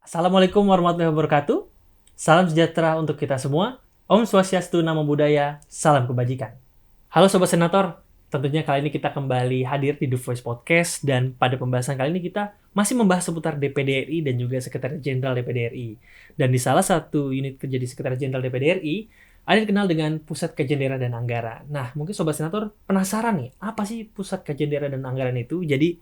Assalamualaikum warahmatullahi wabarakatuh. Salam sejahtera untuk kita semua. Om Swastiastu, Namo Buddhaya, salam kebajikan. Halo Sobat Senator, tentunya kali ini kita kembali hadir di The Voice Podcast dan pada pembahasan kali ini kita masih membahas seputar DPD RI dan juga Sekretariat Jenderal DPD RI. Dan di salah satu unit kerja di Sekretariat Jenderal DPD RI, ada yang dikenal dengan Pusat Kajian Daerah dan Anggaran. Nah, mungkin Sobat Senator penasaran nih, apa sih Pusat Kajian Daerah dan Anggaran itu? Jadi,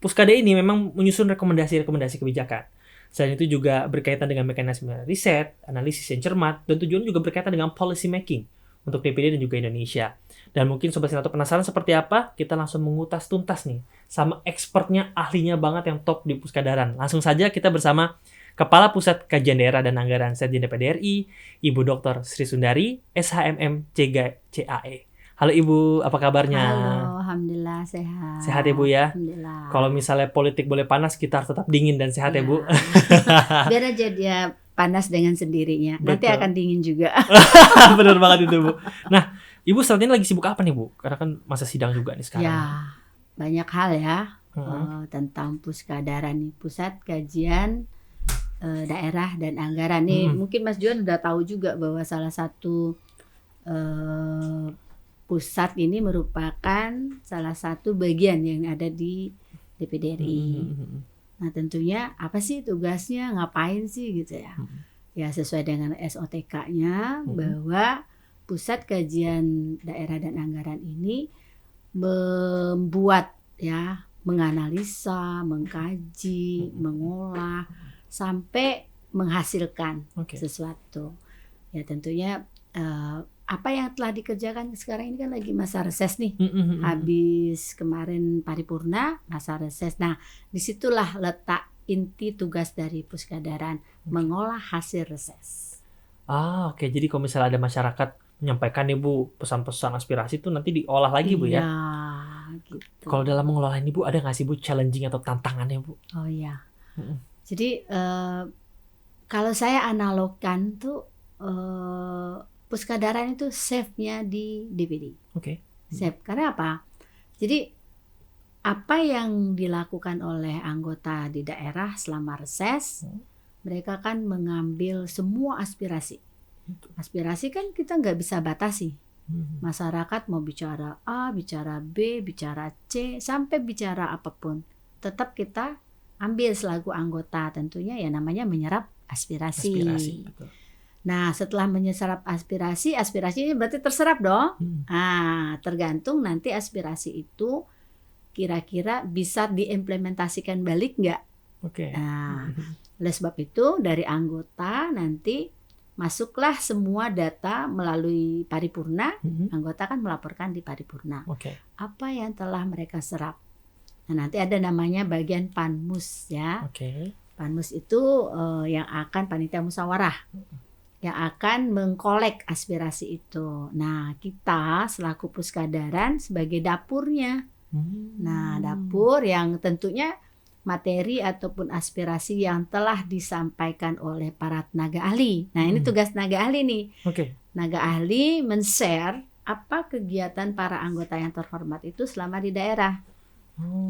Puskada ini memang menyusun rekomendasi-rekomendasi kebijakan. Selain itu juga berkaitan dengan mekanisme riset, analisis yang cermat, dan tujuannya juga berkaitan dengan policy making untuk DPD dan juga Indonesia. Dan mungkin Sobat Senator penasaran seperti apa? Kita langsung mengutas tuntas nih sama expertnya, ahlinya banget yang top di Puskadaran. Langsung saja kita bersama Kepala Pusat Kajian Daerah dan Anggaran Sekjen DPD RI, Ibu Dr. Sri Sundari, SHMM CAE. Halo Ibu, apa kabarnya? Halo, alhamdulillah sehat. Sehat ya Bu ya? Alhamdulillah. Kalau misalnya politik boleh panas, kita harus tetap dingin dan sehat ya Bu. Biar aja dia panas dengan sendirinya. Nanti Betul. akan dingin juga. Bener banget itu Bu. Nah, Ibu saat ini lagi sibuk apa nih Bu? Karena kan masa sidang juga nih sekarang. Ya, banyak hal ya Mm-mm. tentang Puskadaran nih, Pusat Kajian Daerah dan Anggaran nih. Mungkin Mas Juan udah tahu juga bahwa salah satu pusat ini merupakan salah satu bagian yang ada di DPD RI. Nah, tentunya apa sih tugasnya, ngapain sih gitu ya. Ya sesuai dengan SOTK-nya bahwa Pusat Kajian Daerah dan Anggaran ini membuat ya, menganalisa, mengkaji, mengolah sampai menghasilkan sesuatu. Ya tentunya apa yang telah dikerjakan sekarang ini kan lagi masa reses nih. Habis kemarin paripurna, masa reses. Nah, disitulah letak inti tugas dari Puskadaran, mengolah hasil reses. Oke. Jadi kalau misalnya ada masyarakat menyampaikan nih Bu, pesan-pesan aspirasi itu nanti diolah lagi Bu ya? Iya, gitu. Kalau dalam mengelola ini Bu, ada nggak sih Bu challenging atau tantangannya Bu? Oh iya. Jadi kalau saya analogkan tuh Puskadaran itu safe-nya di DPD. Oke. Safe. Karena apa? Jadi apa yang dilakukan oleh anggota di daerah selama reses, mereka kan mengambil semua aspirasi. Aspirasi kan kita nggak bisa batasi. Masyarakat mau bicara A, bicara B, bicara C, sampai bicara apapun. Tetap kita ambil selaku anggota, tentunya ya namanya menyerap aspirasi. Betul. Nah, setelah menyerap aspirasi ini berarti terserap dong. Tergantung nanti aspirasi itu kira-kira bisa diimplementasikan balik nggak. Nah, oleh sebab itu dari anggota nanti masuklah semua data melalui paripurna. Anggota kan melaporkan di paripurna. Apa yang telah mereka serap. Nah, nanti ada namanya bagian Panmus ya. Panmus itu yang akan panitia musyawarah. Yang akan mengkolek aspirasi itu. Nah, kita selaku Puskadaran sebagai dapurnya. Nah, dapur yang tentunya materi ataupun aspirasi yang telah disampaikan oleh para tenaga ahli. Nah, ini tugas tenaga ahli nih. Tenaga ahli men-share apa kegiatan para anggota yang terhormat itu selama di daerah.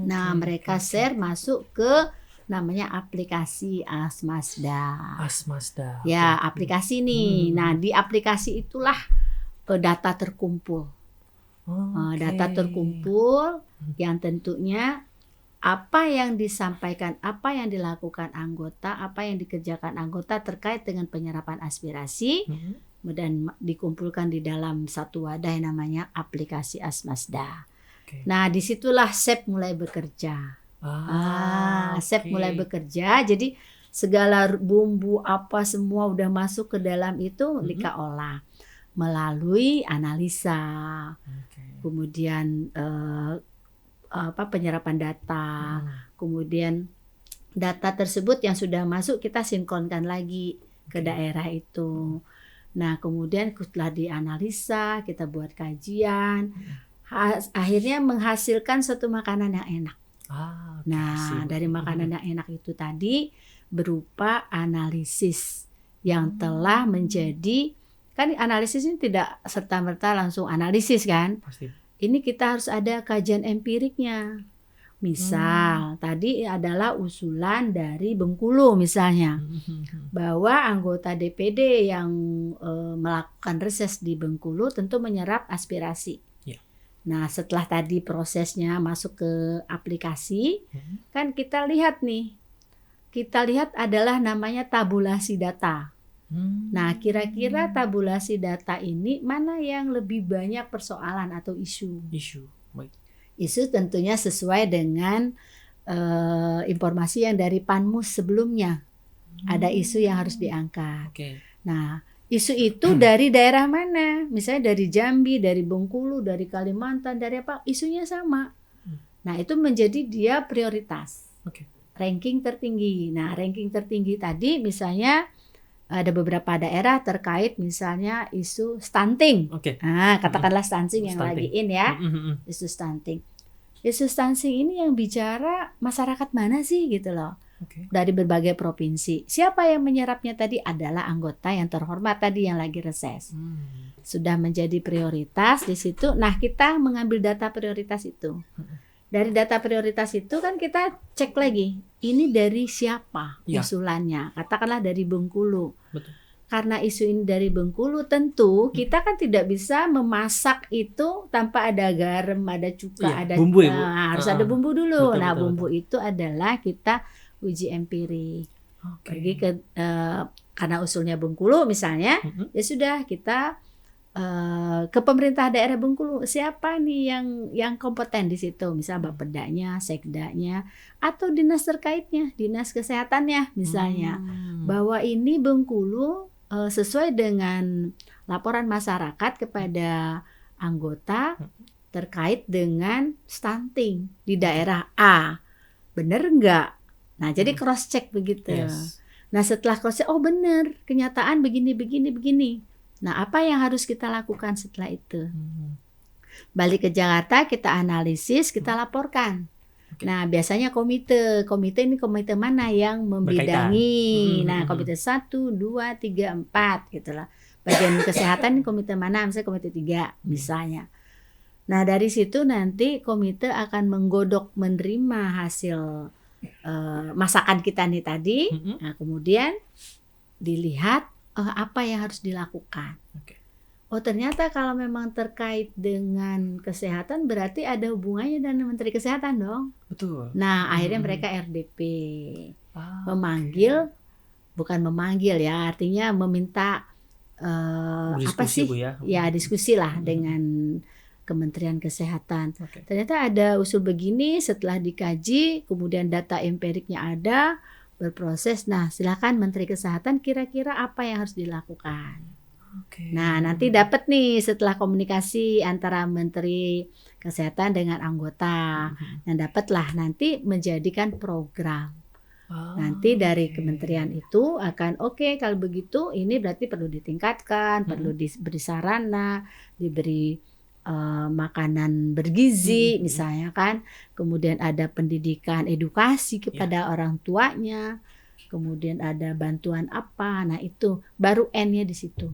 Nah, mereka share masuk ke namanya aplikasi Asmasda. Ya, aplikasi nih. Nah, di aplikasi itulah data terkumpul. Data terkumpul yang tentunya apa yang disampaikan, apa yang dilakukan anggota, apa yang dikerjakan anggota terkait dengan penyerapan aspirasi dan dikumpulkan di dalam satu wadah yang namanya aplikasi Asmasda. Nah, disitulah SEP mulai bekerja. SEP mulai bekerja, jadi segala bumbu apa semua udah masuk ke dalam itu Lika olah melalui analisa, kemudian penyerapan data, kemudian data tersebut yang sudah masuk kita sinkronkan lagi ke daerah itu. Nah, kemudian setelah dianalisa, kita buat kajian, akhirnya menghasilkan satu makanan yang enak. Nah, dari makanan yang enak itu tadi berupa analisis yang telah menjadi, kan analisis ini tidak serta-merta langsung analisis kan. Ini kita harus ada kajian empiriknya. Misal tadi adalah usulan dari Bengkulu misalnya, bahwa anggota DPD yang melakukan reses di Bengkulu tentu menyerap aspirasi. Ya. Nah, setelah tadi prosesnya masuk ke aplikasi, kan kita lihat adalah namanya tabulasi data. Nah, kira-kira tabulasi data ini mana yang lebih banyak persoalan atau isu? Baik. Isu tentunya sesuai dengan informasi yang dari Panmus sebelumnya. Ada isu yang harus diangkat. Nah, isu itu dari daerah mana? Misalnya dari Jambi, dari Bengkulu, dari Kalimantan, dari apa? Isunya sama. Nah, itu menjadi dia prioritas. Ranking tertinggi. Nah, ranking tertinggi tadi misalnya ada beberapa daerah terkait misalnya isu stunting. Nah, katakanlah stunting yang lagi in ya. Isu stunting. Isu stunting ini yang bicara masyarakat mana sih gitu loh. Dari berbagai provinsi. Siapa yang menyerapnya tadi adalah anggota yang terhormat tadi yang lagi reses. Sudah menjadi prioritas di situ. Nah, kita mengambil data prioritas itu. Dari data prioritas itu kan kita cek lagi, ini dari siapa usulannya. Katakanlah dari Bengkulu. Betul. Karena isu ini dari Bengkulu, tentu kita kan tidak bisa memasak itu tanpa ada garam, ada cuka, ada bumbu ya, Bu? Harus ada bumbu dulu. Betul, Bumbu itu adalah kita uji empirik. Pergi ke karena usulnya Bengkulu misalnya, ya sudah kita ke pemerintah daerah Bengkulu, siapa nih yang kompeten di situ, misal Bapedanya, Sekdanya, atau dinas terkaitnya, dinas kesehatannya misalnya, bahwa ini Bengkulu sesuai dengan laporan masyarakat kepada anggota terkait dengan stunting di daerah A, bener nggak? Nah, jadi cross check begitu. Nah, setelah cross check, oh bener, kenyataan begini. Nah, apa yang harus kita lakukan setelah itu? Balik ke Jakarta, kita analisis, kita laporkan. Nah, biasanya komite ini komite mana yang membidangi? Nah, komite 1, 2, 3, 4 gitulah. Bagian kesehatan komite mana? Misalnya komite 3 misalnya. Nah, dari situ nanti komite akan menggodok menerima hasil masakan kita nih tadi. Nah, kemudian dilihat apa yang harus dilakukan. Oh, ternyata kalau memang terkait dengan kesehatan berarti ada hubungannya dengan Menteri Kesehatan dong. Betul. Nah, akhirnya mereka RDP. Bukan memanggil ya, artinya meminta apa sih? Bu, ya diskusi lah dengan Kementerian Kesehatan. Ternyata ada usul begini, setelah dikaji, kemudian data empiriknya ada, berproses. Nah, silakan Menteri Kesehatan kira-kira apa yang harus dilakukan. Nah, nanti dapat nih setelah komunikasi antara Menteri Kesehatan dengan anggota. Nah, dapatlah nanti menjadikan program. Nanti dari kementerian itu akan kalau begitu ini berarti perlu ditingkatkan, perlu diberi sarana, diberi makanan bergizi misalnya kan, kemudian ada pendidikan edukasi kepada orang tuanya, kemudian ada bantuan apa, nah itu baru N-nya di situ.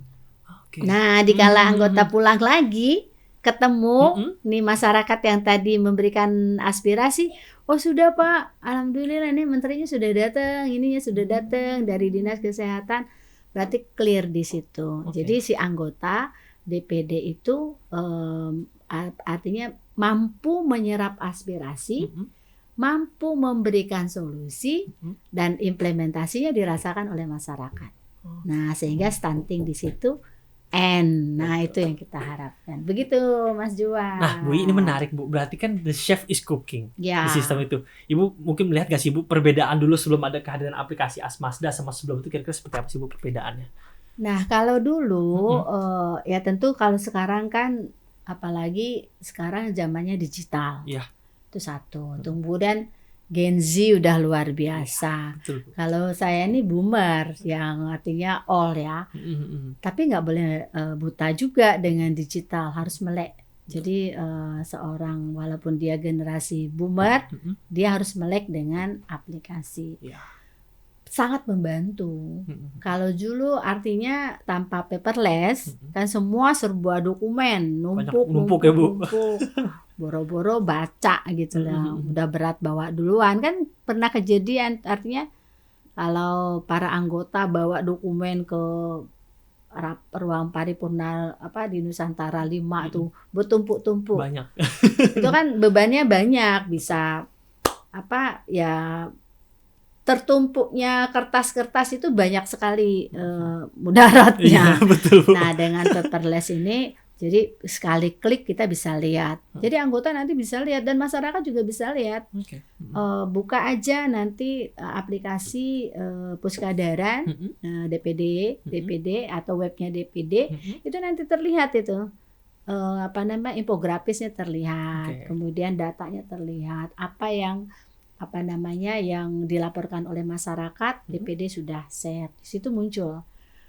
Nah, dikala anggota pulang lagi ketemu nih masyarakat yang tadi memberikan aspirasi, oh sudah Pak, alhamdulillah nih menterinya sudah datang, ininya sudah datang dari dinas kesehatan, berarti clear di situ. Jadi si anggota DPD itu artinya mampu menyerap aspirasi, mampu memberikan solusi, dan implementasinya dirasakan oleh masyarakat. Nah, sehingga stunting di situ N. Nah, itu yang kita harapkan. Begitu, Mas Juan. Nah, Bu, ini menarik, Bu. Berarti kan the chef is cooking di sistem itu. Ibu mungkin melihat gak sih, Bu, perbedaan dulu sebelum ada kehadiran aplikasi Asmasda sama sebelum itu kira-kira seperti apa sih, Bu, perbedaannya? Nah, kalau dulu ya tentu kalau sekarang kan apalagi sekarang zamannya digital. Itu satu. Kemudian Gen Z udah luar biasa. Kalau saya ini boomer yang artinya old ya. Tapi nggak boleh buta juga dengan digital, harus melek. Jadi seorang walaupun dia generasi boomer, dia harus melek dengan aplikasi. Sangat membantu. Kalau dulu artinya tanpa paperless, kan semua serba dokumen, numpuk ya, Bu. boro-boro baca gitu loh. Udah berat bawa duluan kan, pernah kejadian. Artinya kalau para anggota bawa dokumen ke ruang paripurna di Nusantara 5 tuh bertumpuk-tumpuk. Banyak. Itu kan bebannya banyak, bisa tertumpuknya kertas-kertas itu banyak sekali mudaratnya. Iya, betul. Nah, dengan paperless ini jadi sekali klik kita bisa lihat. Jadi anggota nanti bisa lihat dan masyarakat juga bisa lihat. Okay. Buka aja nanti aplikasi Puskadaran DPD atau webnya DPD, itu nanti terlihat itu infografisnya terlihat, kemudian datanya terlihat, apa yang dilaporkan oleh masyarakat, DPD sudah share, di situ muncul.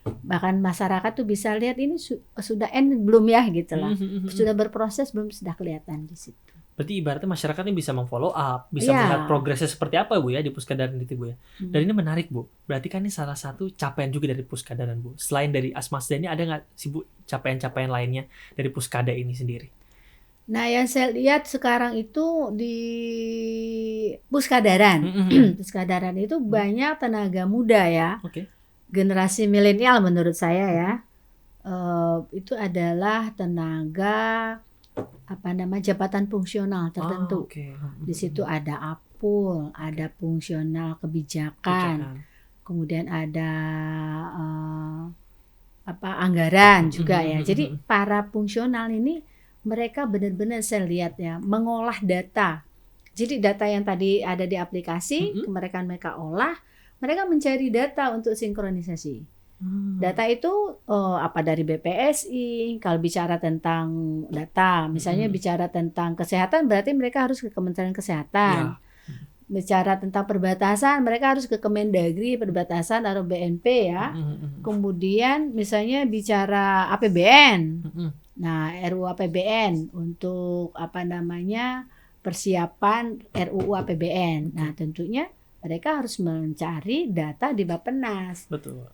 Bahkan masyarakat tuh bisa lihat ini sudah end belum ya gitu lah. Sudah berproses belum, sudah kelihatan di situ. Berarti ibaratnya masyarakat ini bisa memfollow up, bisa melihat progresnya seperti apa Bu ya di Puskadaran itu Bu ya. Dan ini menarik Bu. Berarti kan ini salah satu capaian juga dari Puskadaran Bu. Selain dari Asmasda ini ada nggak sih Bu capaian-capaian lainnya dari Puskada ini sendiri? Nah, yang saya lihat sekarang itu di Puskadaran. Puskadaran itu banyak tenaga muda ya. Generasi milenial menurut saya ya. Itu adalah tenaga jabatan fungsional tertentu. Di situ ada apul, ada fungsional kebijakan. Kemudian ada anggaran juga ya. Jadi para fungsional ini mereka benar-benar saya lihat ya mengolah data. Jadi data yang tadi ada di aplikasi mereka olah, mereka mencari data untuk sinkronisasi. Data itu dari BPSI. Kalau bicara tentang data, misalnya bicara tentang kesehatan, berarti mereka harus ke Kementerian Kesehatan. Bicara tentang perbatasan, mereka harus ke Kemendagri perbatasan atau BNP ya. Kemudian misalnya bicara APBN. Nah, RUU APBN untuk persiapan RUU APBN. Nah, tentunya mereka harus mencari data di Bappenas. Betul.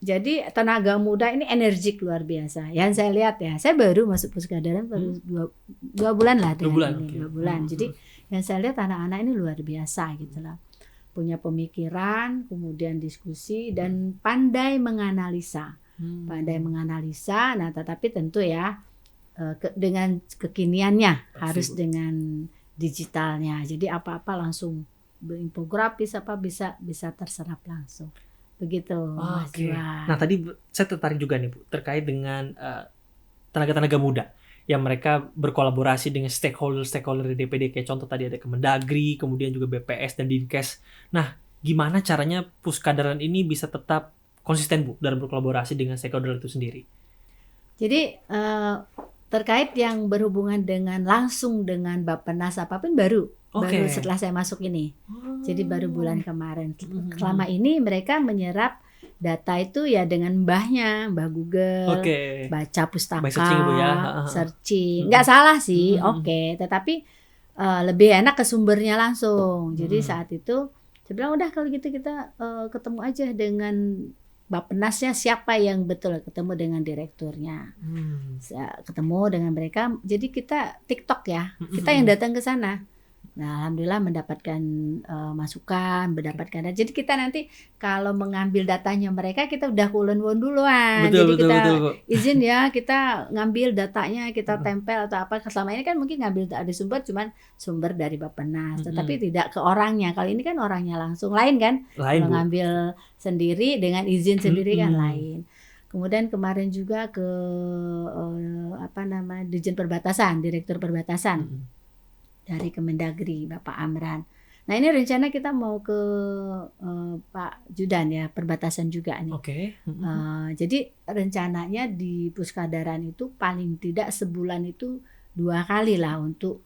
Jadi tenaga muda ini energik luar biasa. Yang saya lihat ya, saya baru masuk Puskadaran baru 2 bulan lah. 2 bulan. Jadi yang saya lihat anak-anak ini luar biasa gitu lah. Punya pemikiran, kemudian diskusi dan pandai menganalisa. Nah tetapi tentu ya dengan kekiniannya. Harus dengan digitalnya. Jadi apa-apa langsung infografis bisa terserap langsung. Begitu. Mas Juan. Nah, tadi saya tertarik juga nih Bu terkait dengan tenaga-tenaga muda yang mereka berkolaborasi dengan stakeholder di DPD, kayak contoh tadi ada Kemendagri, kemudian juga BPS dan Dinkes. Nah, gimana caranya Puskadaran ini bisa tetap konsisten Bu dalam berkolaborasi dengan stakeholder itu sendiri? Jadi terkait yang berhubungan langsung dengan Bappenas apapun baru setelah saya masuk ini. Jadi baru bulan kemarin. Selama ini mereka menyerap data itu ya dengan Mbah Google, baca pustaka, searching. Nggak salah sih, tetapi lebih enak ke sumbernya langsung. Jadi saat itu saya bilang udah kalau gitu kita ketemu aja dengan Bappenasnya siapa yang betul, ketemu dengan direkturnya, ketemu dengan mereka. Jadi kita TikTok ya, kita yang datang ke sana. Nah, alhamdulillah mendapatkan masukan, mendapatkan. Jadi kita nanti kalau mengambil datanya mereka kita udah kulon-won duluan. Jadi kita izin ya, kita ngambil datanya, kita tempel atau apa. Selama ini kan mungkin ngambil dari sumber cuman sumber dari Bappenas, tetapi tidak ke orangnya. Kali ini kan orangnya langsung lain kan. Kalau ngambil sendiri dengan izin sendiri kan lain. Kemudian kemarin juga ke Dirjen Perbatasan, Direktur Perbatasan. Dari Kemendagri, Bapak Amran. Nah ini rencana kita mau ke Pak Judan ya, perbatasan juga nih. Jadi rencananya di Puskadaran itu paling tidak sebulan itu 2 kali lah untuk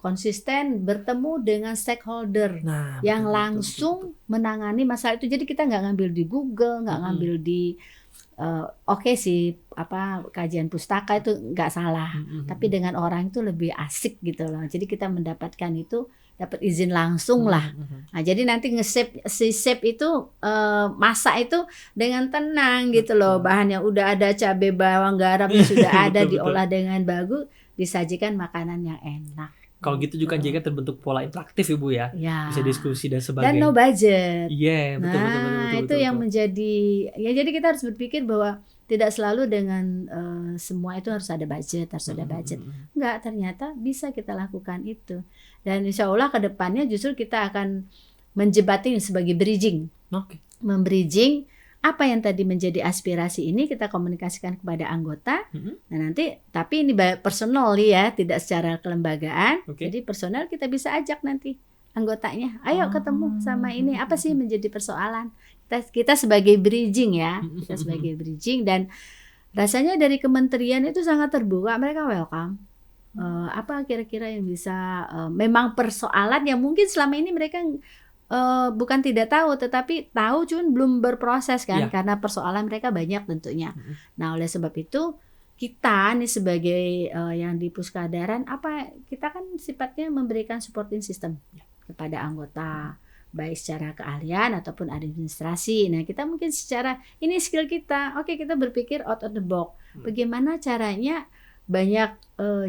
konsisten bertemu dengan stakeholder yang langsung menangani masalah itu. Jadi kita nggak ngambil di Google, nggak ngambil di sih kajian pustaka itu nggak salah, tapi dengan orang itu lebih asik gitu loh. Jadi kita mendapatkan itu dapat izin langsung lah. Nah jadi nanti nge-shape itu masak itu dengan tenang gitu loh. Bahannya udah ada, cabai bawang garamnya sudah ada, diolah dengan bagus. disajikan makanan yang enak. Kalau gitu juga jika terbentuk pola interaktif Ibu ya. Ya. Bisa diskusi dan Dan sebagainya. no budget. Iya, betul. Itu yang menjadi, ya jadi kita harus berpikir bahwa tidak selalu dengan semua itu harus ada budget. Enggak, ternyata bisa kita lakukan itu. Dan insya Allah ke depannya justru kita akan menjebati sebagai bridging. Membridging apa yang tadi menjadi aspirasi ini kita komunikasikan kepada anggota. Nah nanti, tapi ini personal ya, tidak secara kelembagaan. Jadi personal kita bisa ajak nanti anggotanya, ayo ketemu sama ini, apa sih menjadi persoalan. Kita sebagai bridging ya, kita sebagai bridging. Dan rasanya dari kementerian itu sangat terbuka, mereka welcome. Apa kira-kira yang bisa, memang persoalan yang mungkin selama ini mereka bukan tidak tahu, tetapi tahu cuman belum berproses kan, karena persoalan mereka banyak tentunya. Nah oleh sebab itu kita nih sebagai yang di Puskadaran, kita kan sifatnya memberikan supporting system kepada anggota, baik secara keahlian ataupun administrasi. Nah kita mungkin secara ini skill kita, kita berpikir out of the box, bagaimana caranya banyak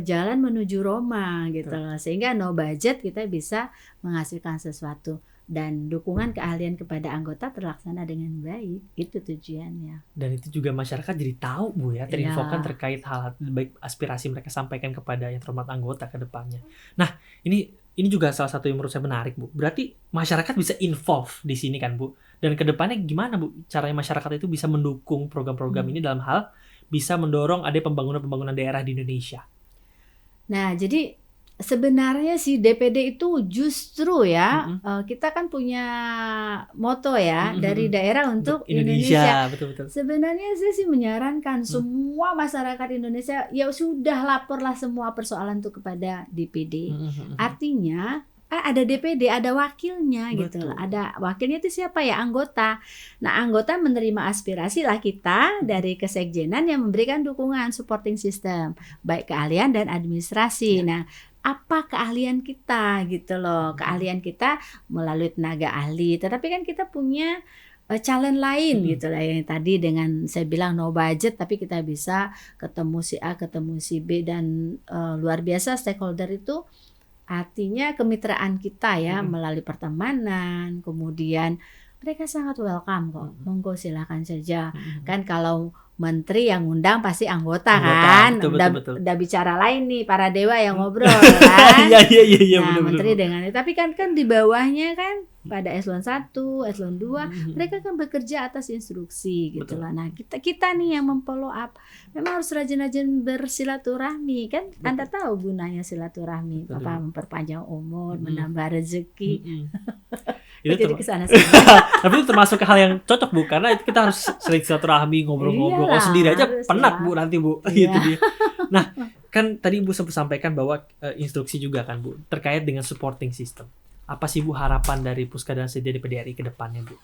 jalan menuju Roma gitu loh, sehingga no budget kita bisa menghasilkan sesuatu. Dan dukungan keahlian kepada anggota terlaksana dengan baik, itu tujuannya. Dan itu juga masyarakat jadi tahu Bu ya, terinfokan terkait hal baik aspirasi mereka sampaikan kepada yang terhormat anggota ke depannya. Nah ini juga salah satu yang menurut saya menarik Bu. Berarti masyarakat bisa involve di sini kan Bu. Dan ke depannya gimana Bu caranya masyarakat itu bisa mendukung program-program ini dalam hal bisa mendorong ada pembangunan daerah di Indonesia. Nah jadi sebenarnya si DPD itu justru ya, kita kan punya moto ya, dari daerah untuk Indonesia. Betul. Sebenarnya saya sih menyarankan semua masyarakat Indonesia ya sudah laporlah semua persoalan itu kepada DPD. Artinya ada DPD, ada wakilnya gitu loh. Ada wakilnya itu siapa ya? Anggota. Nah, anggota menerima aspirasi lah kita dari Kesekjenan yang memberikan dukungan supporting system, baik keahlian dan administrasi. Nah, apa keahlian kita gitu loh. Keahlian kita melalui tenaga ahli. Tetapi kan kita punya challenge lain gitu lah, yang tadi dengan saya bilang no budget, tapi kita bisa ketemu si A, ketemu si B, dan luar biasa stakeholder itu artinya kemitraan kita ya, melalui pertemanan, kemudian mereka sangat welcome kok. Monggo silakan saja. Kan kalau menteri yang ngundang pasti anggota kan. Betul. Udah bicara lain nih, para dewa yang ngobrol kan. Iya, nah, benar. menteri dengan itu. Tapi kan di bawahnya kan pada eselon 1, eselon 2, mereka kan bekerja atas instruksi gitu loh. Nah, kita nih yang memfollow up. Memang harus rajin-rajin bersilaturahmi kan. Anda tahu gunanya silaturahmi, apa memperpanjang umur, menambah rezeki. Itu jadi kesana tapi itu termasuk hal yang cocok Bu, karena itu kita harus sering silaturahmi, ngobrol-ngobrol. Kalau sendiri aja penat Bu nanti Bu. Gitu dia. Nah, kan tadi Ibu sempat sampaikan bahwa instruksi juga kan Bu terkait dengan supporting system. Apa sih Bu harapan dari Puskadaran Sedia DPD RI ke depannya Bu?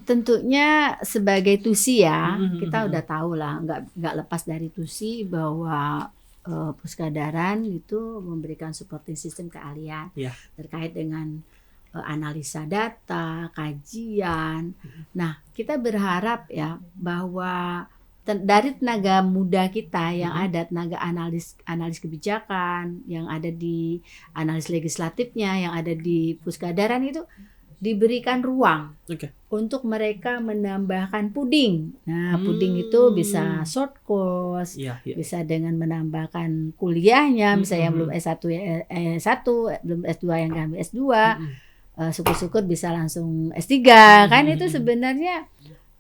Tentunya sebagai TUSI ya, kita udah tahu lah, nggak lepas dari TUSI bahwa Puskadaran itu memberikan supporting system keahlian terkait dengan analisa data, kajian. Nah, kita berharap ya bahwa dari tenaga muda kita yang ada, tenaga analis kebijakan, yang ada di analis legislatifnya, yang ada di Puskadaran itu diberikan ruang untuk mereka menambahkan puding. Nah, puding itu bisa short course, bisa dengan menambahkan kuliahnya, misalnya yang belum S1 belum S2 yang kami S2, syukur-syukur bisa langsung S3, kan itu sebenarnya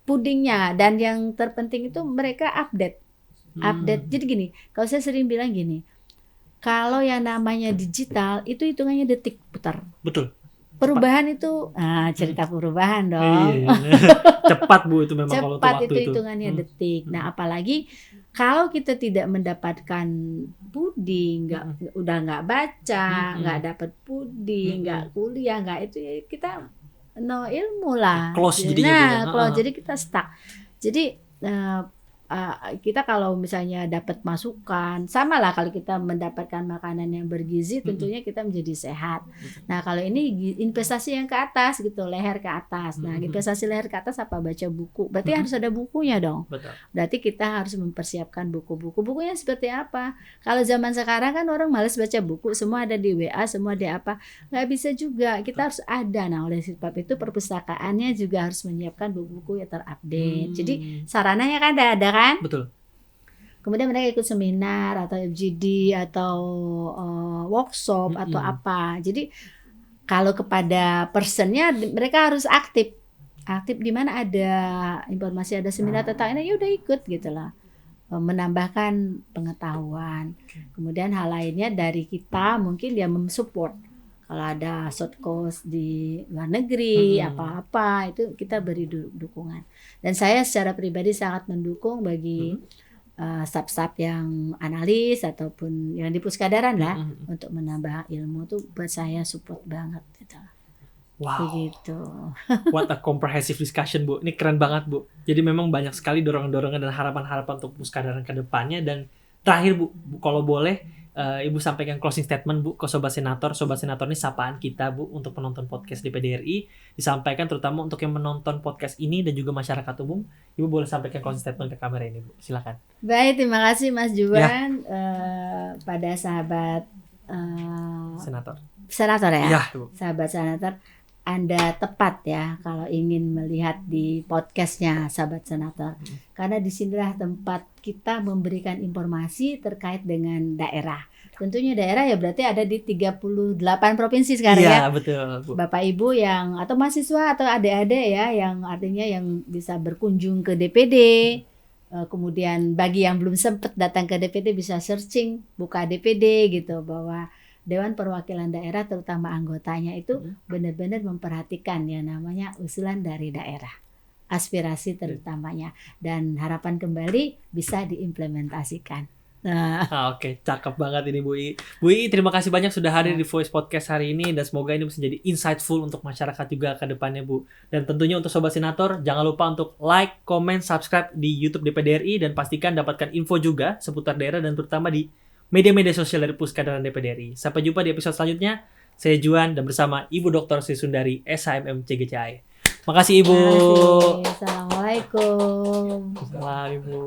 pudingnya. Dan yang terpenting itu mereka update. Jadi gini, kalau saya sering bilang gini, kalau yang namanya digital itu hitungannya detik putar. Betul. Perubahan itu cerita perubahan dong. Cepat Bu itu memang. Cepat, kalau waktu itu hitungannya detik. Nah, apalagi kalau kita tidak mendapatkan puding, udah nggak baca, nggak dapat puding, nggak kuliah, nggak itu, kita no ilmu lah. Close jadinya. Jadi kita stuck. Jadi kita kalau misalnya dapat masukan, sama lah kalau kita mendapatkan makanan yang bergizi, tentunya kita menjadi sehat. Nah kalau ini investasi yang ke atas gitu, leher ke atas. Nah investasi leher ke atas apa? Baca buku. Berarti harus ada bukunya dong. Betul. Berarti kita harus mempersiapkan buku-buku. Bukunya seperti apa? Kalau zaman sekarang kan orang malas baca buku, semua ada di WA, semua di apa. Nggak bisa juga. Kita harus ada. Nah oleh sebab itu perpustakaannya juga harus menyiapkan buku-buku yang terupdate. Jadi sarananya kan ada kan? Betul. Kemudian mereka ikut seminar atau FGD atau workshop atau apa. Jadi kalau kepada personnya mereka harus aktif di mana ada informasi, ada seminar tentang ini, ya udah ikut gitu lah, menambahkan pengetahuan. Kemudian hal lainnya dari kita mungkin dia mensupport. Kalau ada short course di luar negeri, apa-apa, itu kita beri dukungan. Dan saya secara pribadi sangat mendukung bagi staff-staff yang analis ataupun yang di Puskadaran lah, untuk menambah ilmu tuh buat saya support banget gitu. Wow. Begitu. What a comprehensive discussion, Bu. Ini keren banget, Bu. Jadi memang banyak sekali dorongan-dorongan dan harapan-harapan untuk Puskadaran ke depannya. Dan terakhir, Bu, kalau boleh Ibu sampaikan closing statement, Bu, ke Sobat Senator. Sobat Senator ini sapaan kita, Bu, untuk penonton podcast di PDRI. Disampaikan terutama untuk yang menonton podcast ini dan juga masyarakat umum. Ibu boleh sampaikan closing statement ke kamera ini, Bu. Silakan. Baik, terima kasih Mas Juan. Pada sahabat Senator ya. Ya, Bu. Sahabat Senator, Anda tepat ya kalau ingin melihat di podcastnya Sahabat Senator. Karena disinilah tempat kita memberikan informasi terkait dengan daerah. Tentunya daerah ya berarti ada di 38 provinsi sekarang ya. Iya, betul, Bu. Bapak Ibu yang atau mahasiswa atau adik-adik ya, yang artinya yang bisa berkunjung ke DPD. Kemudian bagi yang belum sempat datang ke DPD bisa searching, buka DPD gitu, bahwa Dewan Perwakilan Daerah terutama anggotanya itu benar-benar memperhatikan ya namanya usulan dari daerah, aspirasi terutamanya, dan harapan kembali bisa diimplementasikan. Oke, cakep banget ini Bu I. Bu I, terima kasih banyak sudah hadir di Voice Podcast hari ini, dan semoga ini bisa jadi insightful untuk masyarakat juga ke depannya, Bu. Dan tentunya untuk Sobat Senator, jangan lupa untuk like, comment, subscribe di YouTube DPDRI, dan pastikan dapatkan info juga seputar daerah dan terutama di media-media sosial dari Puskadaran DPDRI. Sampai jumpa di episode selanjutnya. Saya Juan dan bersama Ibu Dr. Sri Sundari, SHMM CGCI. Makasih Ibu. Assalamualaikum. Assalamualaikum Ibu.